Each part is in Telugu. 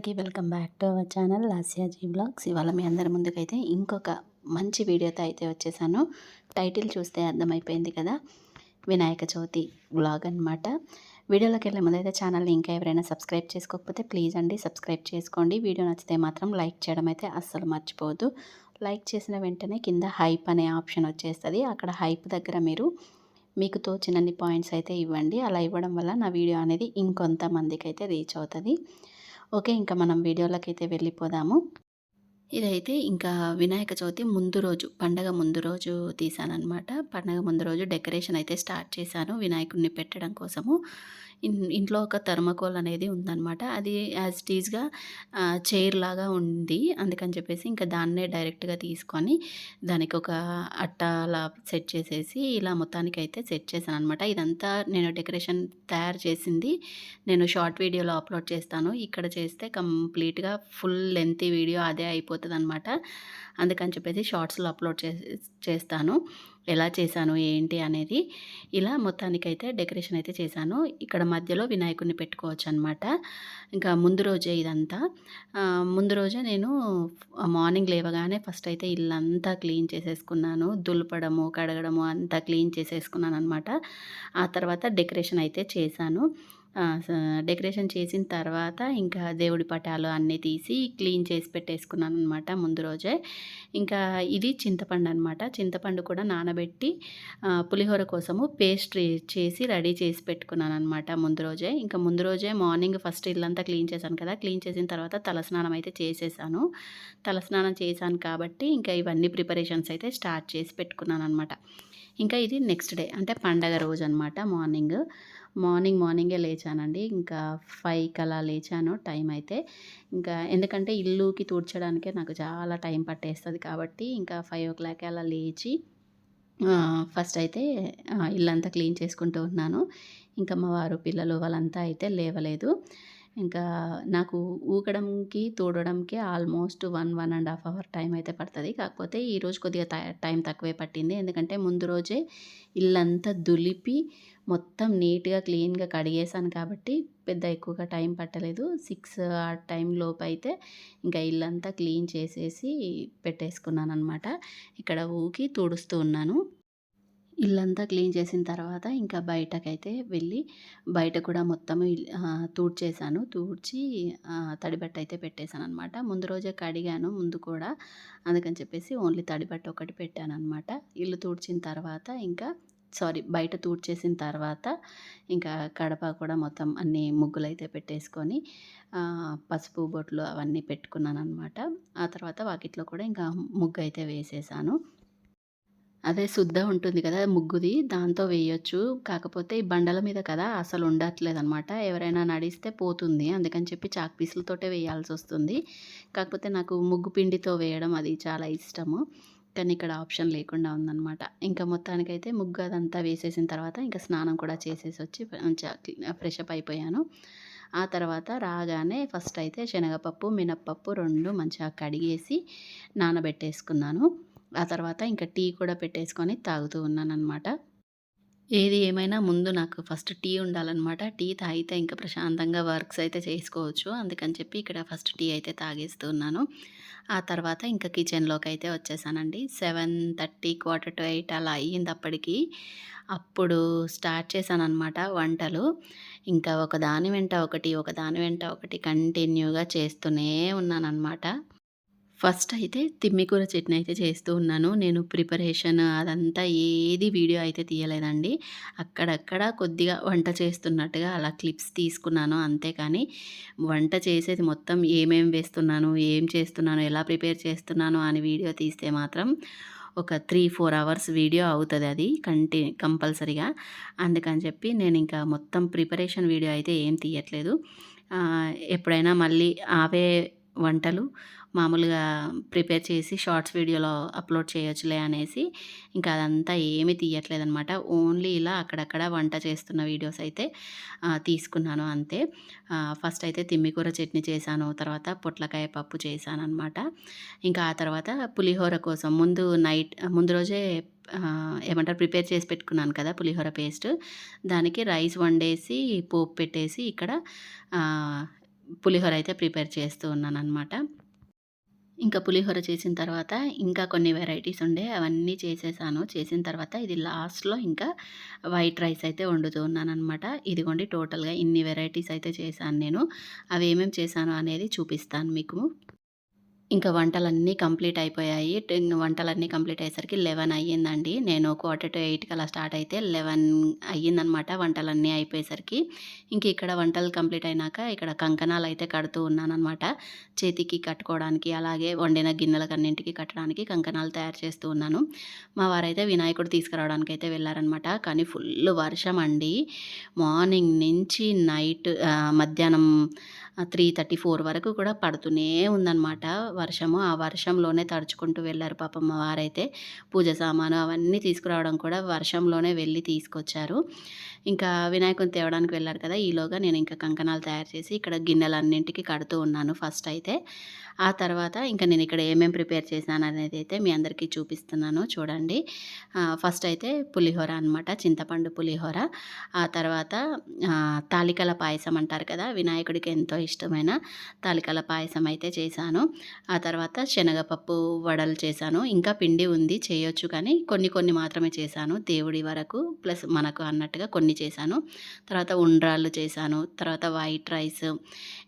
అందరికీ welcome back to our channel Lasyaji blogs. ఇవాళ మీ అందరి ముందుకైతే ఇంకొక మంచి వీడియోతో అయితే వచ్చేసాను. టైటిల్ చూస్తే అర్థమైపోయింది కదా, వినాయక చవితి బ్లాగ్ అనమాట. వీడియోలోకి వెళ్ళే ముందైతే ఛానల్ని ఇంకా ఎవరైనా సబ్స్క్రైబ్ చేసుకోకపోతే ప్లీజ్ అండి సబ్స్క్రైబ్ చేసుకోండి. వీడియో నచ్చితే మాత్రం లైక్ చేయడం అయితే అస్సలు మర్చిపోవద్దు. లైక్ చేసిన వెంటనే కింద హైప్ అనే ఆప్షన్ వచ్చేస్తుంది. అక్కడ హైప్ దగ్గర మీకు తోచినన్ని పాయింట్స్ అయితే ఇవ్వండి. అలా ఇవ్వడం వల్ల నా వీడియో అనేది ఇంకొంతమందికి అయితే రీచ్ అవుతుంది. ఓకే, ఇంకా మనం వీడియోలోకైతే వెళ్ళిపోదాము. ఇదైతే ఇంకా వినాయక చవితి ముందు రోజు, పండగ ముందు రోజు తీశాననమాట. పండగ ముందు రోజు డెకరేషన్ అయితే స్టార్ట్ చేశాను వినాయకుడిని పెట్టడం కోసము. ఇంట్లో ఒక థర్మాకోల్ అనేది ఉందనమాట. అది యాజ్ ఇట్ ఈజ్‌గా చైర్ లాగా ఉంది. అందుకని చెప్పేసి ఇంకా దాన్నే డైరెక్ట్‌గా తీసుకొని దానికి ఒక అట్ట అలా సెట్ చేసేసి ఇలా మొత్తానికైతే సెట్ చేశాననమాట. ఇదంతా నేను డెకరేషన్ తయారు చేసింది నేను షార్ట్ వీడియోలో అప్లోడ్ చేస్తాను. ఇక్కడ చేస్తే కంప్లీట్‌గా ఫుల్ లెంతీ వీడియో అదే అయిపోతదనమాట. అందుకని చెప్పేసి షార్ట్స్‌లో అప్లోడ్ చేస్తాను. ఎలా చేశాను ఏంటి అనేది. ఇలా మొత్తానికైతే డెకరేషన్ అయితే చేశాను. ఇక్కడ మధ్యలో వినాయకుడిని పెట్టుకోవచ్చనమాట. ఇంకా ముందు రోజే ఇదంతా. ముందు రోజే నేను మార్నింగ్ లేవగానే ఫస్ట్ అయితే ఇల్లంతా క్లీన్ చేసేసుకున్నాను. దులపడము, కడగడము అంతా క్లీన్ చేసేసుకున్నాననమాట. ఆ తర్వాత డెకరేషన్ అయితే చేశాను. డెకరేషన్ చేసిన తర్వాత ఇంకా దేవుడి పటాలు అన్నీ తీసి క్లీన్ చేసి పెట్టేసుకున్నాననమాట ముందు రోజే. ఇంకా ఇది చింతపండు అనమాట. చింతపండు కూడా నానబెట్టి పులిహోర కోసము పేస్ట్ చేసి రెడీ చేసి పెట్టుకున్నాననమాట ముందు రోజే. ఇంకా ముందు రోజే మార్నింగ్ ఫస్ట్ ఇల్లంతా క్లీన్ చేశాను కదా, క్లీన్ చేసిన తర్వాత తలస్నానం అయితే చేసేసాను. తలస్నానం చేశాను కాబట్టి ఇంకా ఇవన్నీ ప్రిపరేషన్స్ అయితే స్టార్ట్ చేసి పెట్టుకున్నాననమాట. ఇంకా ఇది నెక్స్ట్ డే అంటే పండగ రోజు అనమాట. మార్నింగే లేచానండి. ఇంకా 5కి అలా లేచాను టైం అయితే. ఇంకా ఎందుకంటే ఇల్లుకి తుడచడానికే నాకు చాలా టైం పట్టేస్తుంది కాబట్టి ఇంకా 5:00 అలా లేచి ఫస్ట్ అయితే ఇల్లంతా క్లీన్ చేసుకుంటూ ఉన్నాను. ఇంకా మా వారు పిల్లలు వాళ్ళంతా అయితే లేవలేదు. ఇంకా నాకు ఊకడంకి తుడవడంకి ఆల్మోస్ట్ 1.5 అవర్ టైం అయితే పడుతుంది. కాకపోతే ఈరోజు కొద్దిగా టైం తక్కువే పట్టింది. ఎందుకంటే ముందు రోజే ఇల్లంతా దులిపి మొత్తం నీట్‌గా క్లీన్‌గా కడిగేసాను కాబట్టి పెద్ద ఎక్కువగా టైం పట్టలేదు. 6 ఆ టైం లోపైతే ఇంకా ఇల్లంతా క్లీన్ చేసేసి పెట్టేసుకున్నాననమాట. ఇక్కడ ఊకి తుడుస్తూ ఉన్నాను. ఇల్లంతా క్లీన్ చేసిన తర్వాత ఇంకా బయటకైతే వెళ్ళి బయట కూడా మొత్తం తూడ్చేశాను. తూడ్చి తడిబట్ట అయితే పెట్టేశాననమాట. ముందు రోజే కడిగాను ముందు కూడా. అందుకని చెప్పేసి ఓన్లీ తడిబట్ట ఒకటి పెట్టాననమాట. ఇల్లు తూడ్చిన తర్వాత బయట తూడ్చేసిన తర్వాత ఇంకా కడప కూడా మొత్తం అన్ని ముగ్గులైతే పెట్టేసుకొని పసుపు బొట్లు అవన్నీ పెట్టుకున్నాననమాట. ఆ తర్వాత వాకిట్లో కూడా ఇంకా ముగ్గు అయితే వేసేసాను. అదే సుద్ద ఉంటుంది కదా ముగ్గుది, దాంతో వేయొచ్చు. కాకపోతే ఈ బండల మీద కదా అసలు ఉండట్లేదనమాట. ఎవరైనా నడిస్తే పోతుంది. అందుకని చెప్పి చాక్ పీసులతోటే వేయాల్సొస్తుంది. కాకపోతే నాకు ముగ్గు పిండితో వేయడం అది చాలా ఇష్టము. కానీ ఇక్కడ ఆప్షన్ లేకుండా ఉందనమాట. ఇంకా మొత్తానికైతే ముగ్గు అదంతా వేసేసిన తర్వాత ఇంకా స్నానం కూడా చేసేసొచ్చి మంచిగా ఫ్రెష్ అప్ అయిపోయాను. ఆ తర్వాత రాగానే ఫస్ట్ అయితే శనగపప్పు, మినప్పప్పు 2 మంచిగా కడిగేసి నానబెట్టేసుకున్నాను. ఆ తర్వాత ఇంకా టీ కూడా పెట్టేసుకొని తాగుతూ ఉన్నాననమాట. ఏది ఏమైనా ముందు నాకు ఫస్ట్ టీ ఉండాలనమాట. టీ తాగితే ఇంకా ప్రశాంతంగా వర్క్స్ అయితే చేసుకోవచ్చు. అందుకని చెప్పి ఇక్కడ ఫస్ట్ టీ అయితే తాగేస్తూ ఉన్నాను. ఆ తర్వాత ఇంకా కిచెన్‌లోకైతే వచ్చేసానండి. 7:30, 7:45 అలా అయ్యింది అప్పటికి. అప్పుడు స్టార్ట్ చేశాననమాట వంటలు. ఇంకా ఒకదాని వెంట ఒకటి, ఒకదాని వెంట ఒకటి కంటిన్యూగా చేస్తూనే ఉన్నాననమాట. ఫస్ట్ అయితే తిమ్మికూర చట్నీ అయితే చేస్తూ ఉన్నాను. నేను ప్రిపరేషన్ అదంతా ఏది వీడియో అయితే తీయలేదండి. అక్కడక్కడ కొద్దిగా వంట చేస్తున్నట్టుగా అలా క్లిప్స్ తీసుకున్నాను అంతే. కానీ వంట చేసేది మొత్తం ఏమేం వేస్తున్నాను, ఏం చేస్తున్నాను, ఎలా ప్రిపేర్ చేస్తున్నాను అని వీడియో తీస్తే మాత్రం ఒక 3, 4 అవర్స్ వీడియో అవుతది అది కంపల్సరీగా. అందుకని చెప్పి నేను ఇంకా మొత్తం ప్రిపరేషన్ వీడియో అయితే ఏం తీయట్లేదు. ఎప్పుడైనా మళ్ళీ అవే వంటలు మామూలుగా ప్రిపేర్ చేసి షార్ట్స్ వీడియోలో అప్లోడ్ చేయొచ్చులే అనేసి ఇంకా అదంతా ఏమీ తీయట్లేదనమాట. ఓన్లీ ఇలా అక్కడక్కడ వంట చేస్తున్న వీడియోస్ అయితే తీసుకున్నాను అంతే. ఫస్ట్ అయితే తిమ్మికూర చట్నీ చేశాను. తర్వాత పొట్లకాయ పప్పు చేశాననమాట. ఇంకా ఆ తర్వాత పులిహోర కోసం ముందు రోజే ఏమంటారు ప్రిపేర్ చేసి పెట్టుకున్నాను కదా పులిహోర పేస్ట్. దానికి రైస్ వండేసి పోపు పెట్టేసి ఇక్కడ పులిహోర అయితే ప్రిపేర్ చేస్తూ ఉన్నాననమాట. ఇంకా పులిహోర చేసిన తర్వాత ఇంకా కొన్ని వెరైటీస్ ఉండే అవన్నీ చేసేసాను. చేసిన తర్వాత ఇది లాస్ట్‌లో ఇంకా వైట్ రైస్ అయితే వండుతూ ఉన్నాననమాట. ఇదిగోండి టోటల్‌గా ఇన్ని వెరైటీస్ అయితే చేశాను నేను. అవి ఏమేమి చేశాను అనేది చూపిస్తాను మీకు. ఇంకా వంటలన్నీ కంప్లీట్ అయిపోయాయి. వంటలన్నీ కంప్లీట్ అయ్యేసరికి 11 అయ్యిందండి. నేను 7:45కి అలా స్టార్ట్ అయితే 11 అయ్యిందనమాట వంటలన్నీ అయిపోయేసరికి. ఇంక ఇక్కడ వంటలు కంప్లీట్ అయినాక ఇక్కడ కంకణాలయితే కడుతూ ఉన్నాననమాట. చేతికి కట్టుకోవడానికి, అలాగే వండిన గిన్నెలకన్నింటికి కట్టడానికి కంకణాలు తయారు చేస్తూ ఉన్నాను. మా వారైతే వినాయకుడు తీసుకురావడానికైతే వెళ్లారనమాట. కానీ ఫుల్లు వర్షం అండి. మార్నింగ్ నుంచి మధ్యాహ్నం 3:34 వరకు కూడా పడుతూనే ఉందనమాట వర్షము. ఆ వర్షంలోనే తడుచుకుంటూ వెళ్లారు పాపం మా వారైతే. పూజ సామాను అవన్నీ తీసుకురావడం కూడా వర్షంలోనే వెళ్ళి తీసుకొచ్చారు. ఇంకా వినాయకుడిని తేవడానికి వెళ్లారు కదా! ఈలోగా నేను ఇంకా కంకణాలు తయారు చేసి ఇక్కడ గిన్నెలన్నింటికి కడుతూ ఉన్నాను ఫస్ట్ అయితే. ఆ తర్వాత ఇంకా నేను ఇక్కడ ఏమేమి ప్రిపేర్ చేశాననేది అయితే మీ అందరికీ చూపిస్తున్నాను చూడండి. ఫస్ట్ అయితే పులిహోర అనమాట. చింతపండు పులిహోర. ఆ తర్వాత తాలికల పాయసం అంటారు కదా! వినాయకుడికి ఎంతో ఇష్టమైన తాలికల పాయసం అయితే చేశాను. ఆ తర్వాత శనగపప్పు వడలు చేశాను. ఇంకా పిండి ఉంది చేయొచ్చు కానీ కొన్ని కొన్ని మాత్రమే చేశాను. దేవుడి వరకు ప్లస్ మనకు అన్నట్టుగా కొన్ని చేశాను. తర్వాత ఉండ్రాళ్ళు చేశాను. తర్వాత వైట్ రైస్,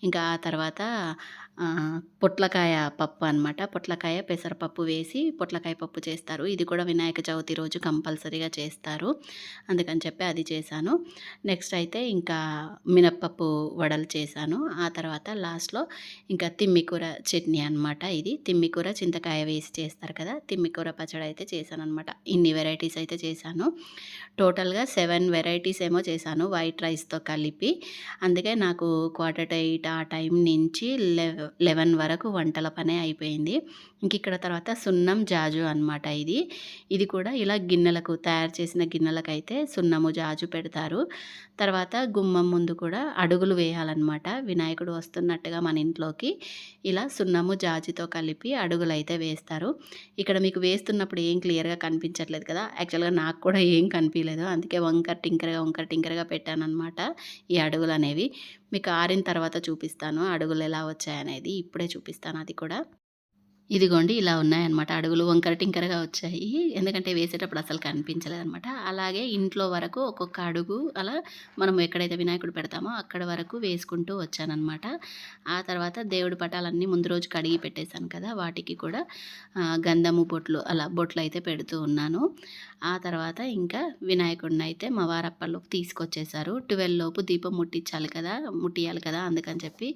ఇంకా ఆ తర్వాత పొట్లకాయ పప్పు అనమాట. పొట్లకాయ పెసరపప్పు వేసి పొట్లకాయ పప్పు చేస్తారు. ఇది కూడా వినాయక చవితి రోజు కంపల్సరీగా చేస్తారు. అందుకని చెప్పి అది చేశాను. నెక్స్ట్ అయితే ఇంకా మినప్పప్పు వడలు చేశాను. ఆ తర్వాత లాస్ట్‌లో ఇంకా తిమ్మికూర చట్నీ అనమాట ఇది. తిమ్మికూర చింతకాయ వేసి చేస్తారు కదా! తిమ్మికూర పచ్చడి అయితే చేశాననమాట. ఇన్ని వెరైటీస్ అయితే చేశాను. టోటల్‌గా 7 వెరైటీస్ ఏమో చేశాను వైట్ రైస్‌తో కలిపి. అందుకే నాకు 7:45 ఆ టైం నుంచి 11 వరకు వంటల పనే అయిపోయింది. ఇక్కడ తర్వాత సున్నం జాజు అనమాట ఇది. ఇది కూడా ఇలా గిన్నెలకు తయారు చేసిన గిన్నెలకైతే సున్నము జాజు పెడతారు. తర్వాత గుమ్మం ముందు కూడా అడుగులు వేయాలన్నమాట. వినాయకుడు వస్తున్నట్టుగా మన ఇంట్లోకి ఇలా సున్నము జాజుతో కలిపి అడుగులైతే వేస్తారు. ఇక్కడ మీకు వేస్తున్నప్పుడు ఏం క్లియర్‌గా కనిపించట్లేదు కదా! యాక్చువల్‌గా నాకు కూడా ఏం కనిపియలేదు. అందుకే వంకర టింకరగా పెట్టాననమాట ఈ అడుగులనేవి. మీకు ఆరిన తర్వాత చూపిస్తాను అడుగులు ఎలా వచ్చాయనేది. ఇప్పుడే చూపిస్తాను అది కూడా. ఇదిగోండి ఇలా ఉన్నాయన్నమాట. అడుగులు వంకర టింకరగా వచ్చాయి. ఎందుకంటే వేసేటప్పుడు అసలు కనిపించలేదనమాట. అలాగే ఇంట్లో వరకు ఒక్కొక్క అడుగు అలా మనం ఎక్కడైతే వినాయకుడు పెడతామో అక్కడ వరకు వేసుకుంటూ వచ్చాననమాట. ఆ తర్వాత దేవుడి పటాలన్నీ ముందు రోజు కడిగి పెట్టేశాను కదా! వాటికి కూడా గంధము బొట్లు అలా బొట్లయితే పెడుతూ ఉన్నాను. ఆ తర్వాత ఇంకా వినాయకుడినైతే మా వారు అప్పట్లోపు తీసుకొచ్చేసారు. 12 లోపు దీపం ముట్టియాలి కదా! అందుకని చెప్పి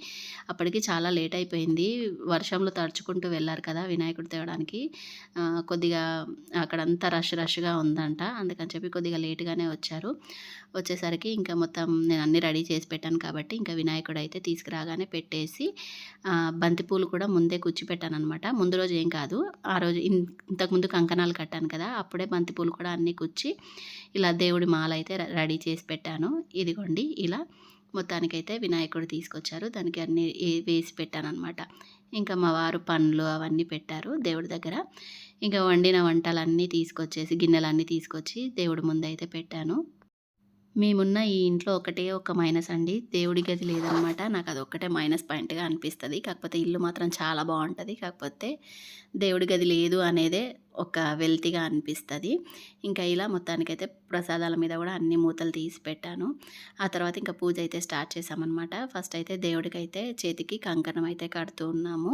అప్పటికి చాలా లేట్ అయిపోయింది. వర్షంలో తడుచుకుంటూ వెళ్లారు కదా వినాయకుడు తేవడానికి. కొద్దిగా అక్కడంతా రష్‌గా ఉందంట. అందుకని చెప్పి కొద్దిగా లేట్‌గానే వచ్చారు. వచ్చేసరికి ఇంకా మొత్తం నేను అన్నీ రెడీ చేసి పెట్టాను కాబట్టి ఇంకా వినాయకుడైతే తీసుకురాగానే పెట్టేసి బంతిపూలు కూడా ముందే కుచ్చిపెట్టాననమాట. ముందు రోజు ఏం కాదు. ఆ రోజు ఇంతకుముందు కంకణాలు కట్టాను కదా! అప్పుడే బంతిపూలు కూడా అన్నీ కుచ్చి ఇలా దేవుడి మాల అయితే రెడీ చేసి పెట్టాను. ఇదిగోండి ఇలా మొత్తానికైతే వినాయకుడు తీసుకొచ్చారు. దానికి అన్నీ వేసి పెట్టాననమాట. ఇంకా మా వారు పండ్లు అవన్నీ పెట్టారు దేవుడి దగ్గర. ఇంకా వండిన వంటలన్నీ తీసుకొచ్చేసి గిన్నెలన్నీ తీసుకొచ్చి దేవుడి ముందైతే పెట్టాను. మేమున్న ఈ ఇంట్లో ఒకటే ఒక మైనస్ అండి. దేవుడి గది లేదనమాట. నాకు అదొక్కటే మైనస్ పాయింట్‌గా అనిపిస్తది. కాకపోతే ఇల్లు మాత్రం చాలా బావుంటది. కాకపోతే దేవుడి గది లేదు అనేదే ఒక వెల్తీగా అనిపిస్తది. ఇంకా ఇలా మొత్తానికైతే ప్రసాదాల మీద కూడా అన్ని మూతలు తీసి పెట్టాను. ఆ తర్వాత ఇంకా పూజ అయితే స్టార్ట్ చేశామనమాట. ఫస్ట్ అయితే దేవుడికైతే చేతికి కంకణం అయితే కడుతూ ఉన్నాము.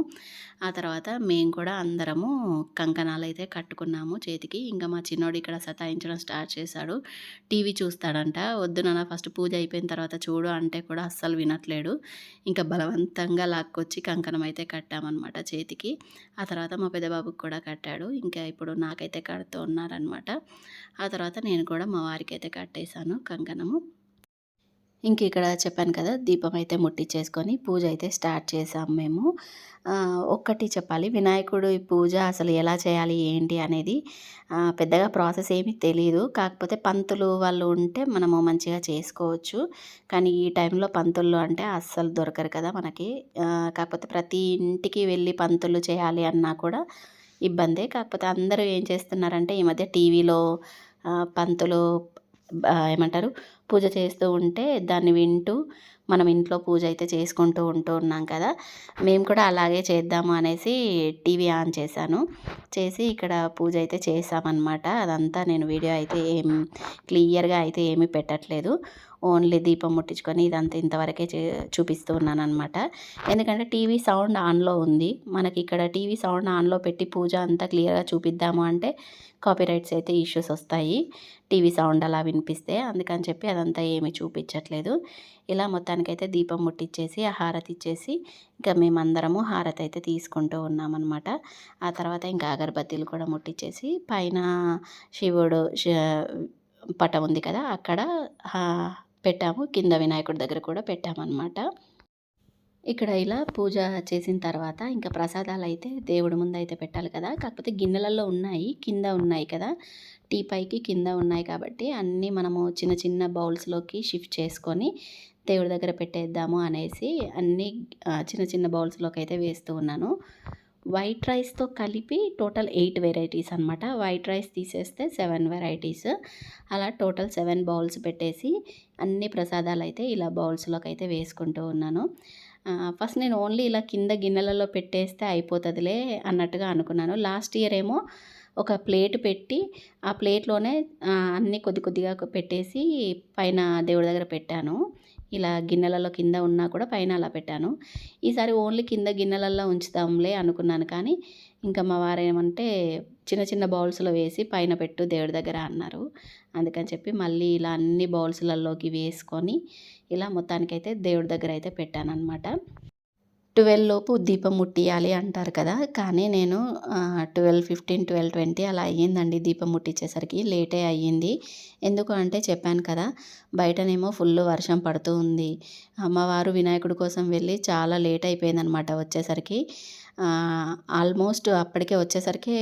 ఆ తర్వాత మేము కూడా అందరము కంకణాలైతే కట్టుకున్నాము చేతికి. ఇంకా మా చిన్నోడు ఇక్కడ సతాయించడం స్టార్ట్ చేశాడు. టీవీ చూస్తాడంట. వద్దు నాన్న ఫస్ట్ పూజ అయిపోయిన తర్వాత చూడు అంటే కూడా అస్సలు వినట్లేడు. ఇంకా బలవంతంగా లాక్కొచ్చి కంకణం అయితే కట్టామనమాట చేతికి. ఆ తర్వాత మా పెద్ద బాబుకి కూడా కట్టాడు. ఇంకా ఇప్పుడు నాకైతే కడుతూ ఉన్నారనమాట. ఆ తర్వాత నేను కూడా మా వారికైతే కట్టేశాను కంకణము. ఇక్కడ చెప్పాను కదా! దీపం అయితే ముట్టిచ్చేసుకొని పూజ అయితే స్టార్ట్ చేసాం మేము. ఒక్కటి చెప్పాలి వినాయకుడు ఈ పూజ అసలు ఎలా చేయాలి ఏంటి అనేది పెద్దగా ప్రాసెస్ ఏమీ తెలీదు. కాకపోతే పంతులు వాళ్ళు ఉంటే మనము మంచిగా చేసుకోవచ్చు. కానీ ఈ టైంలో పంతులు అంటే అస్సలు దొరకరు కదా మనకి. కాకపోతే ప్రతి ఇంటికి వెళ్ళి పంతులు చేయాలి అన్నా కూడా ఇబ్బందే. కాకపోతే అందరూ ఏం చేస్తున్నారంటే ఈ మధ్య టీవీలో పంతులు ఏమంటారు పూజ చేస్తూ ఉంటే దాన్ని వింటూ మనం ఇంట్లో పూజ అయితే చేసుకుంటూ ఉన్నాం కదా, మేము కూడా అలాగే చేద్దాము అనేసి టీవీ ఆన్ చేశాను. చేసి ఇక్కడ పూజ అయితే చేసామన్నమాట. అదంతా నేను వీడియో అయితే క్లియర్గా అయితే ఏమీ పెట్టట్లేదు. ఓన్లీ దీపం ముట్టించుకొని ఇదంతా ఇంతవరకే చూపిస్తూ ఉన్నానన్నమాట. ఎందుకంటే టీవీ సౌండ్ ఆన్లో ఉంది. మనకి ఇక్కడ టీవీ సౌండ్ ఆన్లో పెట్టి పూజ అంతా క్లియర్గా చూపిద్దాము అంటే కాపీరైట్స్ అయితే ఇష్యూస్ వస్తాయి, టీవీ సౌండ్ అలా వినిపిస్తే. అందుకని చెప్పి అదంతా ఏమీ చూపించట్లేదు. ఇలా మొత్తానికైతే దీపం ముట్టించేసి హారతి ఇచ్చేసి ఇంకా మేమందరము హారతి అయితే తీసుకుంటూ ఉన్నామన్నమాట. ఆ తర్వాత ఇంకా అగరబత్తీలు కూడా ముట్టించేసి పైన శివుడు పటం ఉంది కదా, అక్కడ పెట్టాము. కింద వినాయకుడి దగ్గర కూడా పెట్టామన్నమాట. ఇక్కడ ఇలా పూజ చేసిన తర్వాత ఇంకా ప్రసాదాలు అయితే దేవుడి ముందు అయితే పెట్టాలి కదా, కాకపోతే గిన్నెలలో ఉన్నాయి, కింద ఉన్నాయి కదా, టీ పైకి కింద ఉన్నాయి కాబట్టి అన్నీ మనము చిన్న చిన్న బౌల్స్లోకి షిఫ్ట్ చేసుకొని దేవుడి దగ్గర పెట్టేద్దాము అనేసి అన్నీ చిన్న చిన్న బౌల్స్లోకి అయితే వేస్తూ ఉన్నాను. వైట్ రైస్తో కలిపి టోటల్ 8 వెరైటీస్ అనమాట. వైట్ రైస్ తీసేస్తే 7 వెరైటీస్. అలా టోటల్ 7 బౌల్స్ పెట్టేసి అన్ని ప్రసాదాలు అయితే ఇలా బౌల్స్లోకి అయితే వేసుకుంటూ ఉన్నాను. ఫస్ట్ నేను ఓన్లీ ఇలా కింద గిన్నెలలో పెట్టేస్తే అయిపోతుందిలే అన్నట్టుగా అనుకున్నాను. లాస్ట్ ఇయర్ ఏమో ఒక ప్లేట్ పెట్టి ఆ ప్లేట్లోనే అన్నీ కొద్ది కొద్దిగా పెట్టేసి పైన దేవుడి దగ్గర పెట్టాను. ఇలా గిన్నెలలో కింద ఉన్నా కూడా పైన అలా పెట్టాను. ఈసారి ఓన్లీ కింద గిన్నెలలో ఉంచుదాంలే అనుకున్నాను, కానీ ఇంకా మా వారు ఏమంటే చిన్న చిన్న బౌల్స్లో వేసి పైన పెట్టు దేవుడి దగ్గర అన్నారు. అందుకని చెప్పి మళ్ళీ ఇలా అన్ని బౌల్స్లలోకి వేసుకొని ఇలా మొత్తానికైతే దేవుడి దగ్గర అయితే పెట్టానన్నమాట. 12 లోపు దీపం ముట్టియాలి అంటారు కదా, కానీ నేను 12:15, 12:20 అలా అయ్యిందండి దీపం ముట్టించేసరికి. లేటే అయ్యింది. ఎందుకు అంటే చెప్పాను కదా, బయటనేమో ఫుల్ వర్షం పడుతూ ఉంది. అమ్మవారు వినాయకుడి కోసం వెళ్ళి చాలా లేట్ అయిపోయిందనమాట వచ్చేసరికి. ఆల్మోస్ట్ అప్పటికే వచ్చేసరికి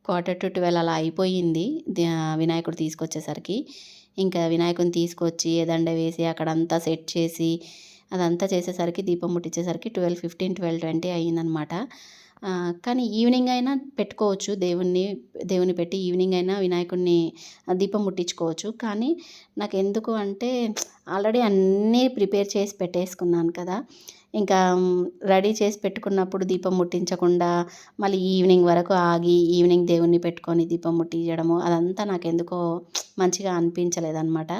11:45 అలా అయిపోయింది వినాయకుడు తీసుకొచ్చేసరికి. ఇంకా వినాయకుడిని తీసుకొచ్చి దండ వేసి అక్కడంతా సెట్ చేసి అదంతా చేసేసరికి దీపం ముట్టించేసరికి 12:15, 12:20 అయ్యిందనమాట. కానీ ఈవినింగ్ అయినా పెట్టుకోవచ్చు, దేవుని పెట్టి ఈవినింగ్ అయినా వినాయకుడిని దీపం ముట్టించుకోవచ్చు. కానీ నాకు ఎందుకు అంటే ఆల్రెడీ అన్నీ ప్రిపేర్ చేసి పెట్టేసుకున్నాను కదా, ఇంకా రెడీ చేసి పెట్టుకున్నప్పుడు దీపం ముట్టించకుండా మళ్ళీ ఈవినింగ్ వరకు ఆగి ఈవినింగ్ దేవుణ్ణి పెట్టుకొని దీపం ముట్టించడము అదంతా నాకెందుకో మంచిగా అనిపించలేదన్నమాట.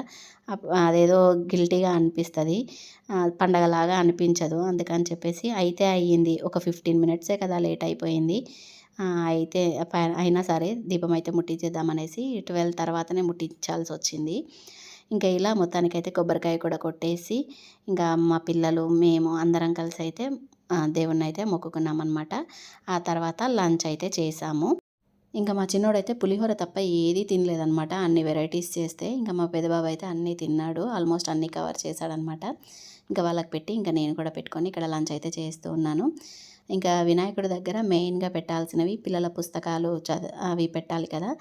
అదేదో గిల్టీగా అనిపిస్తుంది, పండగలాగా అనిపించదు. అందుకని చెప్పేసి అయితే అయ్యింది, ఒక 15 మినిట్సే కదా లేట్ అయిపోయింది. అయితే అయినా సరే దీపం అయితే ముట్టించేద్దామనేసి 12 తర్వాతనే ముట్టించాల్సి వచ్చింది. ఇంకా ఇలా మొత్తానికైతే కొబ్బరికాయ కూడా కొట్టేసి ఇంకా మా పిల్లలు మేము అందరం కలిసి అయితే దేవుణ్ణి అయితే మొక్కుకున్నామన్నమాట. ఆ తర్వాత లంచ్ అయితే చేసాము. ఇంకా మా చిన్నోడైతే పులిహోర తప్ప ఏదీ తినలేదనమాట. అన్ని వెరైటీస్ చేస్తే ఇంకా మా పెద్దబాబు అయితే అన్నీ తిన్నాడు, ఆల్మోస్ట్ అన్నీ కవర్ చేశాడనమాట. ఇంకా వాళ్ళకి పెట్టి ఇంకా నేను కూడా పెట్టుకొని ఇక్కడ లంచ్ అయితే చేస్తూ ఉన్నాను. ఇంకా వినాయకుడి దగ్గర మెయిన్గా పెట్టాల్సినవి పిల్లల పుస్తకాలు అవి పెట్టాలి కదా,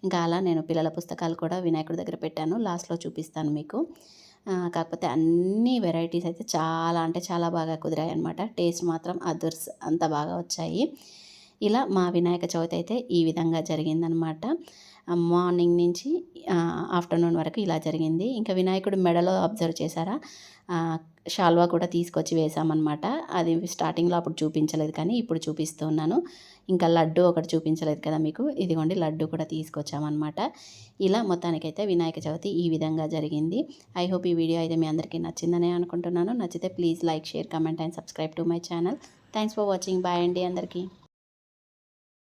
ఇంకా అలా నేను పిల్లల పుస్తకాలు కూడా వినాయకుడి దగ్గర పెట్టాను. లాస్ట్లో చూపిస్తాను మీకు. కాకపోతే అన్ని వెరైటీస్ అయితే చాలా అంటే చాలా బాగా కుదిరాయి అనమాట. టేస్ట్ మాత్రం అదుర్స్ అంత బాగా వచ్చాయి. ఇలా మా వినాయక చవితి అయితే ఈ విధంగా జరిగిందనమాట. మార్నింగ్ నుంచి ఆఫ్టర్నూన్ వరకు ఇలా జరిగింది. ఇంకా వినాయకుడు మెడలో అబ్జర్వ్ చేశారా, షాల్వా కూడా తీసుకొచ్చి వేసామన్నమాట. అది స్టార్టింగ్లో అప్పుడు చూపించలేదు, కానీ ఇప్పుడు చూపిస్తూ ఉన్నాను. ఇంకా లడ్డు ఒకటి చూపించలేదు కదా మీకు, ఇదిగోండి లడ్డు కూడా తీసుకొచ్చామన్నమాట. ఇలా మొత్తానికైతే వినాయక చవితి ఈ విధంగా జరిగింది. ఐ హోప్ ఈ వీడియో అయితే మీ అందరికీ నచ్చిందనే అనుకుంటున్నాను. నచ్చితే please like, share, comment and subscribe to my channel. Thanks for watching. Bye అండి అందరికీ.